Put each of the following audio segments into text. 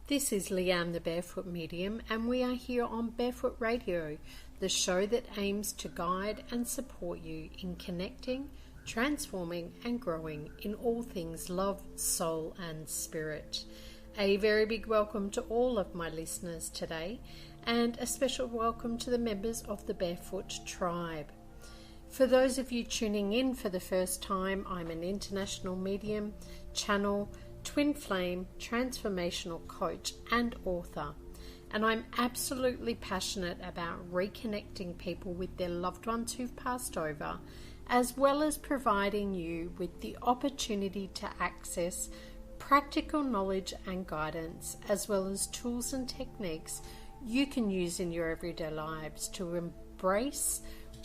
This is Leanne, the Barefoot Medium, and we are here on Barefoot Radio, the show that aims to guide and support you in connecting, transforming and growing in all things love, soul and spirit. A very big welcome to all of my listeners today, and a special welcome to the members of the Barefoot Tribe. For those of you tuning in for the first time, I'm an international medium, channel, twin flame, transformational coach and author, and I'm absolutely passionate about reconnecting people with their loved ones who've passed over, as well as providing you with the opportunity to access practical knowledge and guidance, as well as tools and techniques you can use in your everyday lives to embrace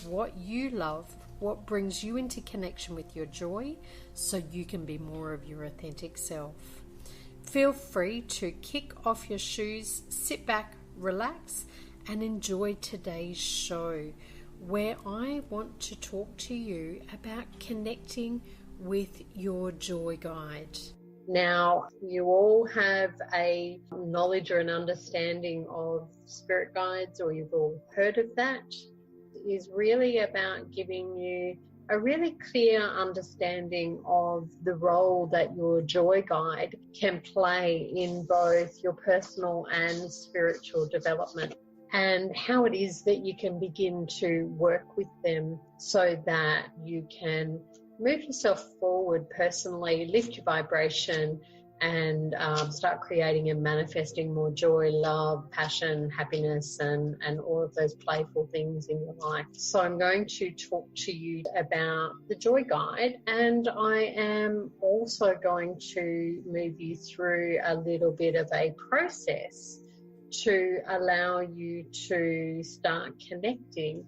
what you love, what brings you into connection with your joy, so you can be more of your authentic self. Feel free to kick off your shoes, sit back, relax, and enjoy today's show, where I want to talk to you about connecting with your joy guide. Now, you all have a knowledge or an understanding of spirit guides, or you've all heard of that. Is really about giving you a really clear understanding of the role that your joy guide can play in both your personal and spiritual development, and how it is that you can begin to work with them so that you can move yourself forward personally, lift your vibration, and start creating and manifesting more joy, love, passion, happiness, and all of those playful things in your life. So I'm going to talk to you about the Joy Guide, and I am also going to move you through a little bit of a process to allow you to start connecting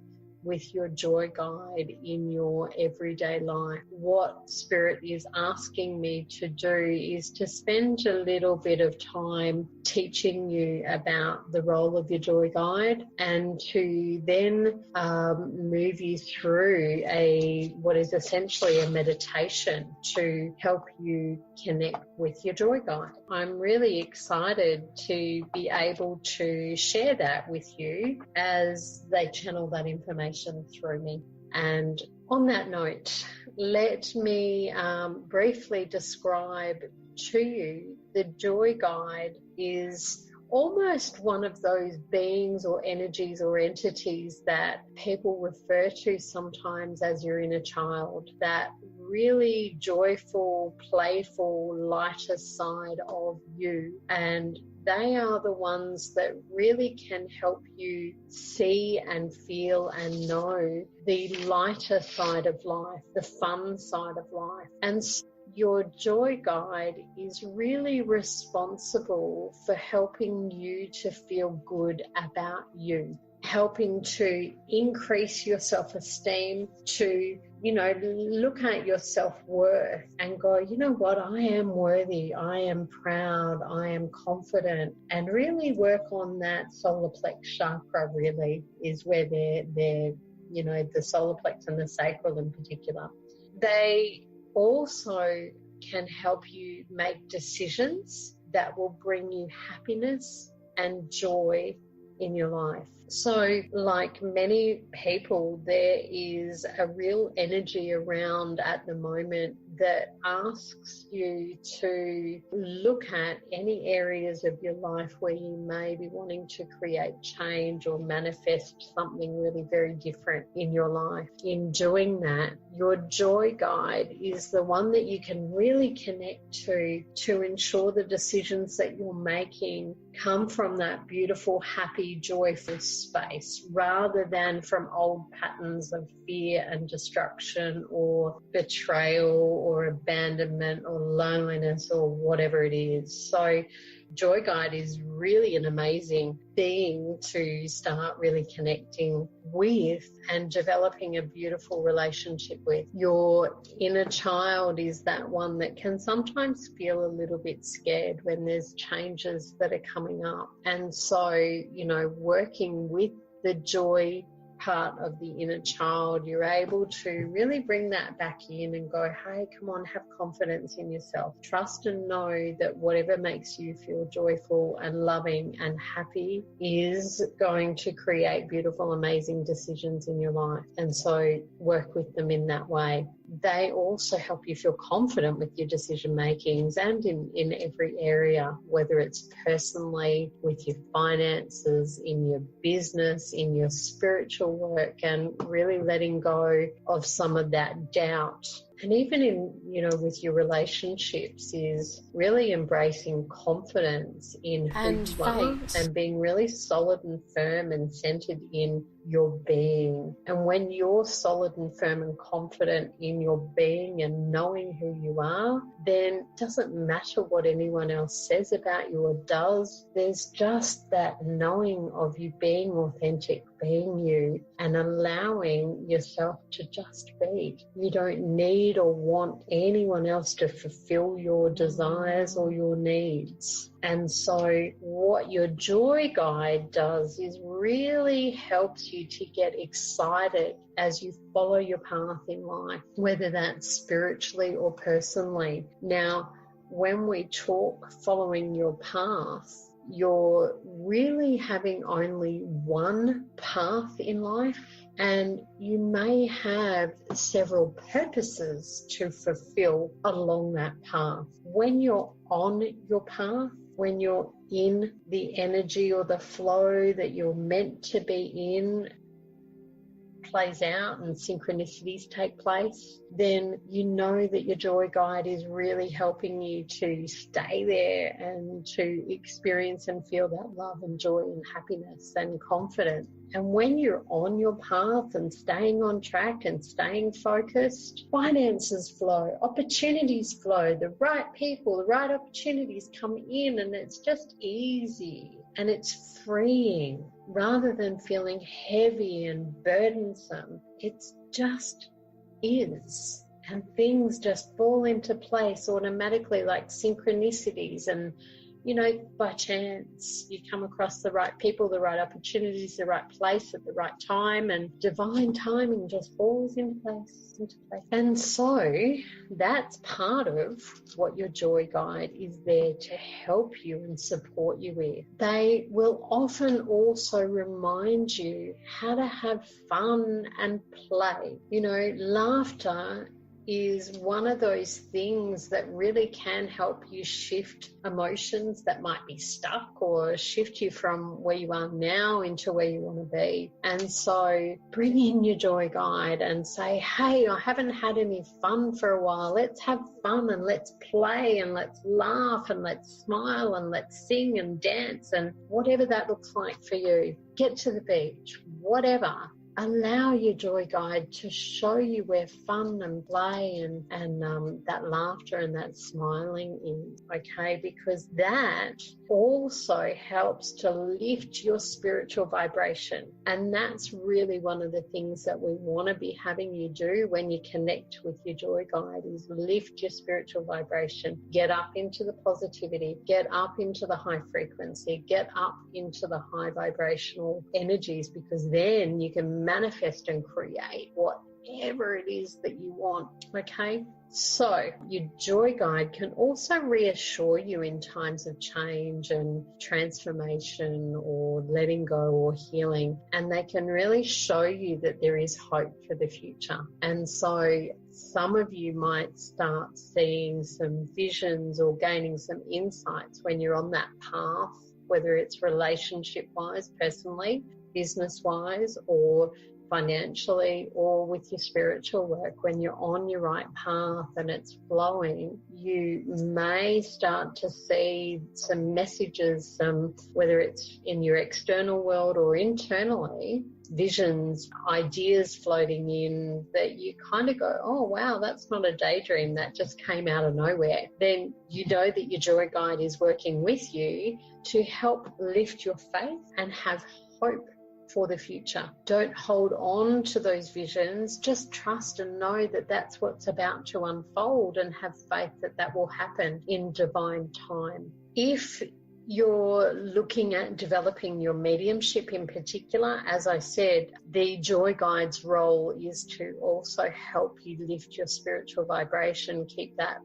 with your joy guide in your everyday life. What Spirit is asking me to do is to spend a little bit of time teaching you about the role of your joy guide, and to then move you through what is essentially a meditation to help you connect with your joy guide. I'm really excited to be able to share that with you as they channel that information through me. And on that note, let me briefly describe to you the joy guide is almost one of those beings or energies or entities that people refer to sometimes as your inner child, that really joyful, playful, lighter side of you. And they are the ones that really can help you see and feel and know the lighter side of life, the fun side of life. And your joy guide is really responsible for helping you to feel good about you, helping to increase your self-esteem, to, look at your self-worth and go, you know what, I am worthy, I am proud, I am confident, and really work on that solar plex chakra. Really is where they're the solar plex and the sacral in particular. They also can help you make decisions that will bring you happiness and joy in your life. So, like many people, there is a real energy around at the moment that asks you to look at any areas of your life where you may be wanting to create change or manifest something really very different in your life. In doing that, your joy guide is the one that you can really connect to ensure the decisions that you're making come from that beautiful, happy, joyful space, rather than from old patterns of fear and destruction or betrayal or abandonment or loneliness or whatever it is. So joy guide is really an amazing being to start really connecting with and developing a beautiful relationship with. Your inner child is that one that can sometimes feel a little bit scared when there's changes that are coming up. And so, working with the joy part of the inner child, you're able to really bring that back in and go, hey, come on, have confidence in yourself. Trust and know that whatever makes you feel joyful and loving and happy is going to create beautiful, amazing decisions in your life. And so work with them in that way. They also help you feel confident with your decision makings and in every area, whether it's personally, with your finances, in your business, in your spiritual work, and really letting go of some of that doubt. And even in, with your relationships, is really embracing confidence in who you are and being really solid and firm and centered in your being. And when you're solid and firm and confident in your being and knowing who you are, then it doesn't matter what anyone else says about you or does. There's just that knowing of you being authentic, being you, and allowing yourself to just be. You don't need or want anyone else to fulfill your desires or your needs. And so what your joy guide does is really helps you to get excited as you follow your path in life, whether that's spiritually or personally. Now, when we talk following your path, you're really having only one path in life, and you may have several purposes to fulfill along that path. When you're on your path, when you're in the energy or the flow that you're meant to be in, plays out and synchronicities take place, then you know that your joy guide is really helping you to stay there and to experience and feel that love and joy and happiness and confidence. And when you're on your path and staying on track and staying focused, finances flow, opportunities flow, the right people, the right opportunities come in, and it's just easy and it's freeing rather than feeling heavy and burdensome. It's just is, and things just fall into place automatically like synchronicities. And by chance you come across the right people, the right opportunities, the right place at the right time, and divine timing just falls into place. And so that's part of what your joy guide is there to help you and support you with. They will often also remind you how to have fun and play. Laughter is one of those things that really can help you shift emotions that might be stuck, or shift you from where you are now into where you want to be. And so bring in your joy guide and say, hey, I haven't had any fun for a while. Let's have fun and let's play and let's laugh and let's smile and let's sing and dance, and whatever that looks like for you. Get to the beach, whatever. Allow your joy guide to show you where fun and play and that laughter and that smiling is, okay? Because that also helps to lift your spiritual vibration. And that's really one of the things that we want to be having you do when you connect with your joy guide, is lift your spiritual vibration. Get up into the positivity, get up into the high frequency, get up into the high vibrational energies, because then you can manifest and create whatever it is that you want, okay? So your joy guide can also reassure you in times of change and transformation or letting go or healing, and they can really show you that there is hope for the future. And so some of you might start seeing some visions or gaining some insights when you're on that path, whether it's relationship-wise, personally, business-wise, or financially, or with your spiritual work. When you're on your right path and it's flowing, you may start to see some messages, whether it's in your external world or internally, visions, ideas floating in that you kind of go, oh wow, that's not a daydream, that just came out of nowhere. Then you know that your joy guide is working with you to help lift your faith and have hope for the future. Don't hold on to those visions. Just trust and know that that's what's about to unfold, and have faith that that will happen in divine time. If you're looking at developing your mediumship in particular, as I said, the Joy Guide's role is to also help you lift your spiritual vibration, keep that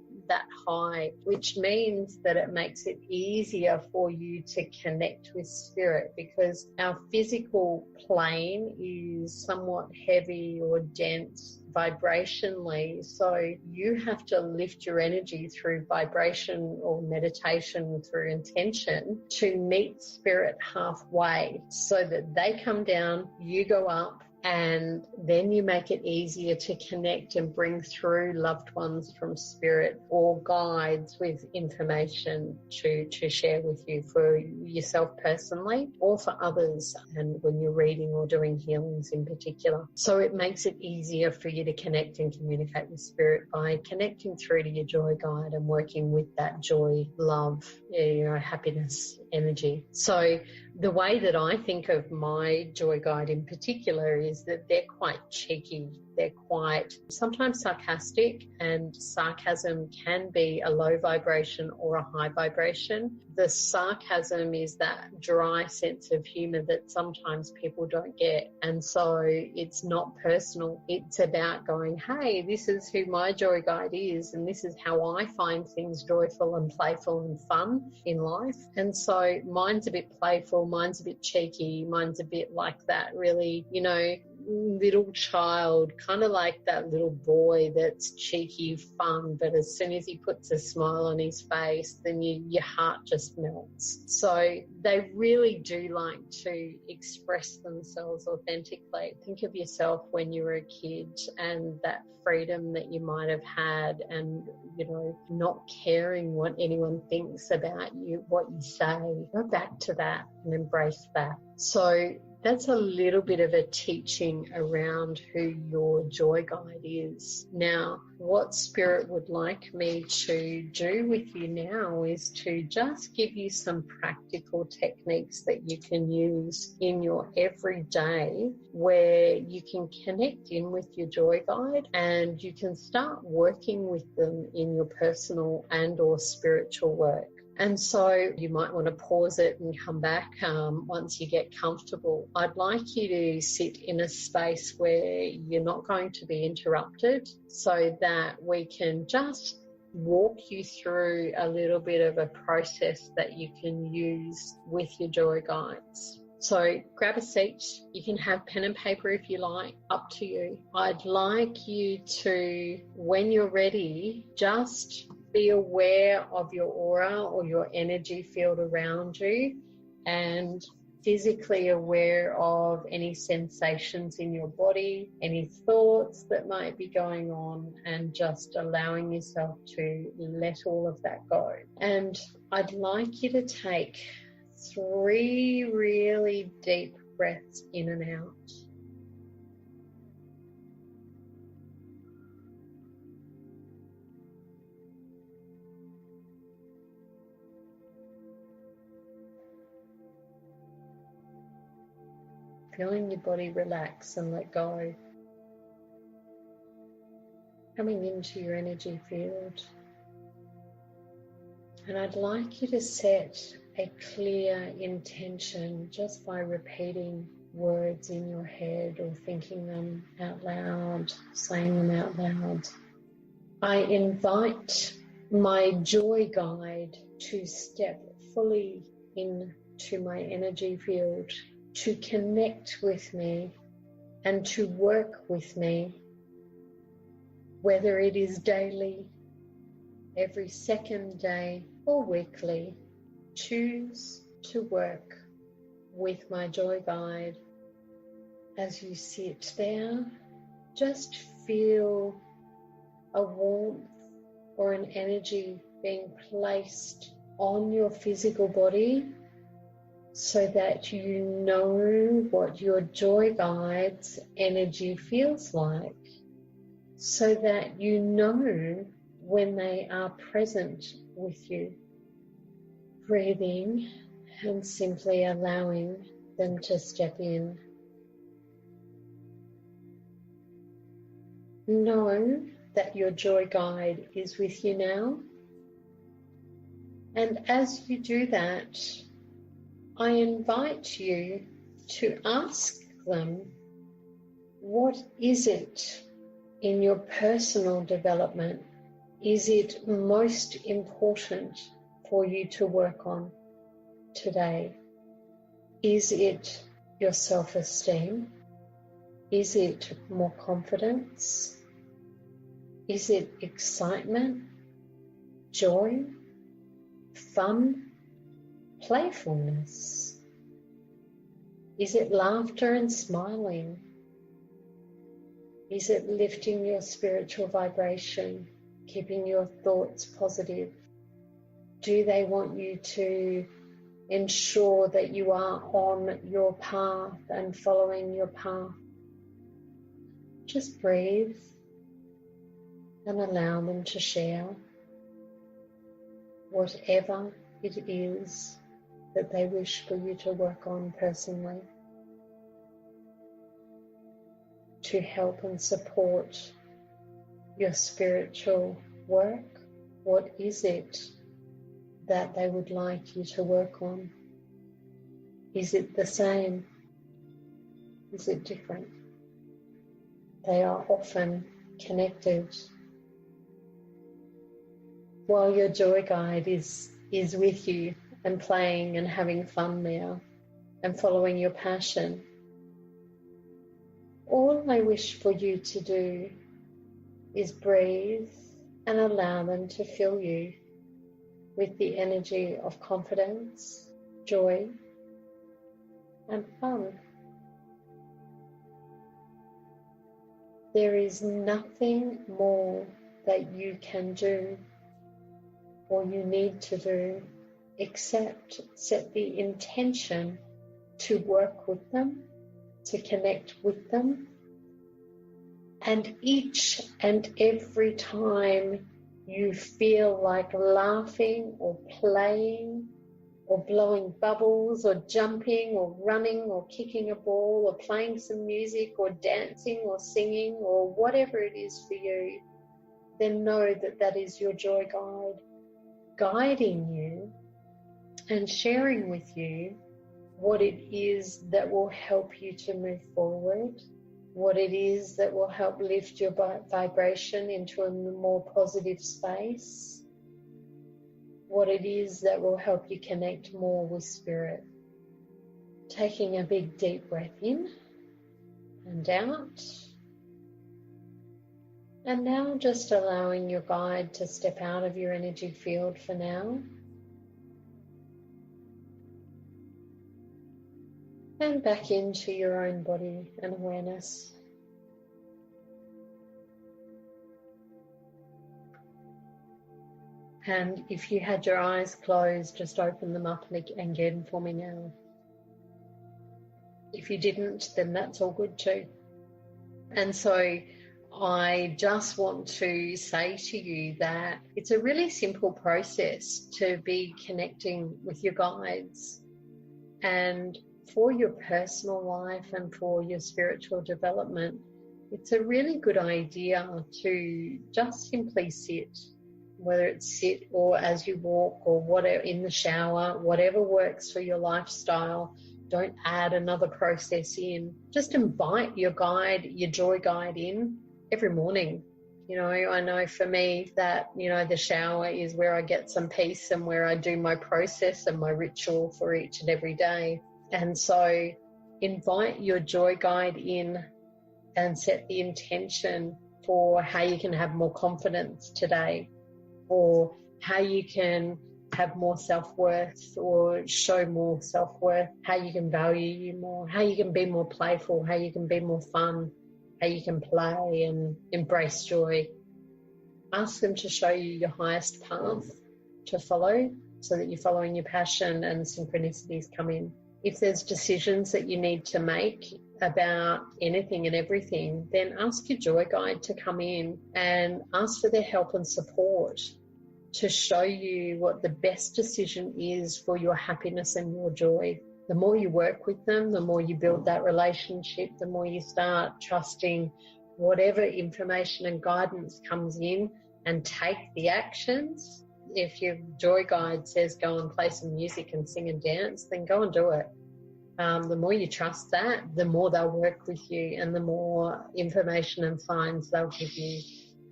high, which means that it makes it easier for you to connect with spirit, because our physical plane is somewhat heavy or dense vibrationally, so you have to lift your energy through vibration or meditation, through intention, to meet spirit halfway, so that they come down, you go up, and then you make it easier to connect and bring through loved ones from spirit or guides with information to share with you, for yourself personally or for others, and when you're reading or doing healings in particular. So it makes it easier for you to connect and communicate with spirit by connecting through to your Joy Guide and working with that joy, love, happiness energy. So the way that I think of my Joy Guide in particular is that they're quite cheeky. They're quite sometimes sarcastic, and sarcasm can be a low vibration or a high vibration. The sarcasm is that dry sense of humor that sometimes people don't get. And so it's not personal. It's about going, hey, this is who my Joy Guide is, and this is how I find things joyful and playful and fun in life. And so mine's a bit playful, mine's a bit cheeky, mine's a bit like that really, little child, kind of like that little boy that's cheeky, fun, but as soon as he puts a smile on his face, then your heart just melts. So they really do like to express themselves authentically. Think of yourself when you were a kid and that freedom that you might have had, and not caring what anyone thinks about you, what you say. Go back to that and embrace that. So that's a little bit of a teaching around who your Joy Guide is. Now, what Spirit would like me to do with you now is to just give you some practical techniques that you can use in your everyday, where you can connect in with your Joy Guide and you can start working with them in your personal and or spiritual work. And so you might want to pause it and come back once you get comfortable. I'd like you to sit in a space where you're not going to be interrupted, so that we can just walk you through a little bit of a process that you can use with your Joy Guides. So grab a seat. You can have pen and paper if you like, up to you. I'd like you to, when you're ready, just be aware of your aura or your energy field around you, and physically aware of any sensations in your body, any thoughts that might be going on, and just allowing yourself to let all of that go. And I'd like you to take 3 really deep breaths in and out. Feeling your body relax and let go. Coming into your energy field. And I'd like you to set a clear intention just by repeating words in your head or thinking them out loud, saying them out loud. I invite my Joy Guide to step fully into my energy field, to connect with me and to work with me, whether it is daily, every second day or weekly. Choose to work with my Joy Guide. As you sit there, just feel a warmth or an energy being placed on your physical body, so that you know what your Joy Guide's energy feels like, so that you know when they are present with you. Breathing and simply allowing them to step in. Know that your Joy Guide is with you now. And as you do that, I invite you to ask them, what is it in your personal development is it most important for you to work on today? Is it your self-esteem? Is it more confidence? Is it excitement, joy, fun, playfulness? Is it laughter and smiling? Is it lifting your spiritual vibration, keeping your thoughts positive? Do they want you to ensure that you are on your path and following your path? Just breathe and allow them to share whatever it is that they wish for you to work on personally to help and support your spiritual work. What is it that they would like you to work on? Is it the same? Is it different? They are often connected. While your joy guide is with you and playing and having fun there and following your passion, all I wish for you to do is breathe and allow them to fill you with the energy of confidence, joy, and fun. There is nothing more that you can do or you need to do except set the intention to work with them, to connect with them. And each and every time you feel like laughing or playing or blowing bubbles or jumping or running or kicking a ball or playing some music or dancing or singing or whatever it is for you, then know that that is your joy guide, guiding you and sharing with you what it is that will help you to move forward, what it is that will help lift your vibration into a more positive space, what it is that will help you connect more with spirit. Taking a big deep breath in and out. And now just allowing your guide to step out of your energy field for now. And back into your own body and awareness. And if you had your eyes closed, just open them up again for me now. If you didn't, then that's all good too. And so I just want to say to you that it's a really simple process to be connecting with your guides. And for your personal life and for your spiritual development, it's a really good idea to just simply sit, whether it's sit or as you walk or whatever, in the shower, whatever works for your lifestyle. Don't add another process in. Just invite your guide, your joy guide in every morning. You know, I know for me that, you know, the shower is where I get some peace and where I do my process and my ritual for each and every day. And so invite your joy guide in and set the intention for how you can have more confidence today, or how you can have more self-worth or show more self-worth, how you can value you more, how you can be more playful, how you can be more fun, how you can play and embrace joy. Ask them to show you your highest path to follow so that you're following your passion and synchronicities come in. If there's decisions that you need to make about anything and everything, then ask your joy guide to come in and ask for their help and support to show you what the best decision is for your happiness and your joy. The more you work with them, the more you build that relationship, the more you start trusting whatever information and guidance comes in and take the actions, if your joy guide says go and play some music and sing and dance, then go and do it. The more you trust that, the more they'll work with you and the more information and signs they'll give you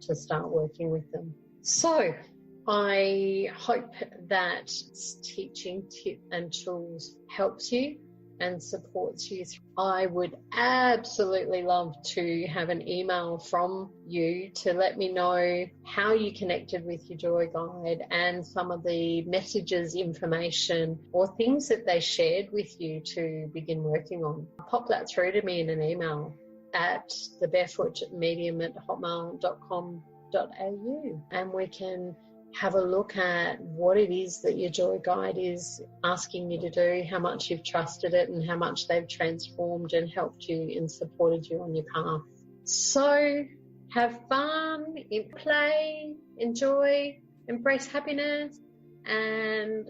to start working with them. So I hope that teaching tip and tools helps you and supports you. I would absolutely love to have an email from you to let me know how you connected with your joy guide and some of the messages, information, or things that they shared with you to begin working on. Pop that through to me in an email at the Barefoot Medium at hotmail.com.au, and we can have a look at what it is that your joy guide is asking you to do, how much you've trusted it and how much they've transformed and helped you and supported you on your path. So have fun, play, enjoy, embrace happiness, and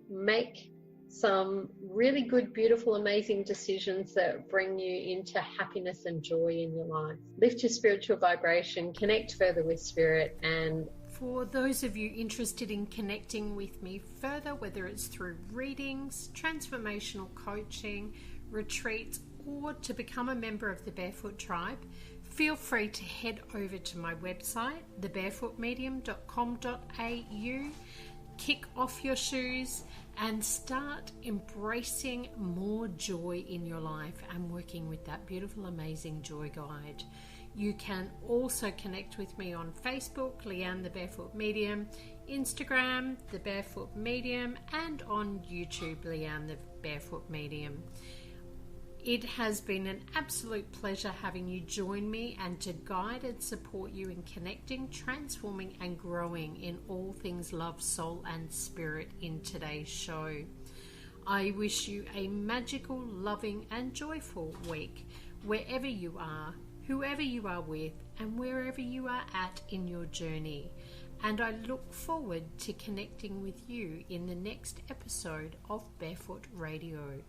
make some really good, beautiful, amazing decisions that bring you into happiness and joy in your life. Lift your spiritual vibration, connect further with spirit. And for those of you interested in connecting with me further, whether it's through readings, transformational coaching, retreats, or to become a member of the Barefoot Tribe, feel free to head over to my website, thebarefootmedium.com.au, kick off your shoes and start embracing more joy in your life and working with that beautiful, amazing joy guide. You can also connect with me on Facebook, Leanne the Barefoot Medium, Instagram, the Barefoot Medium, and on YouTube, Leanne the Barefoot Medium. It has been an absolute pleasure having you join me and to guide and support you in connecting, transforming, and growing in all things love, soul, and spirit in today's show. I wish you a magical, loving, and joyful week wherever you are, whoever you are with, and wherever you are at in your journey. And I look forward to connecting with you in the next episode of Barefoot Radio.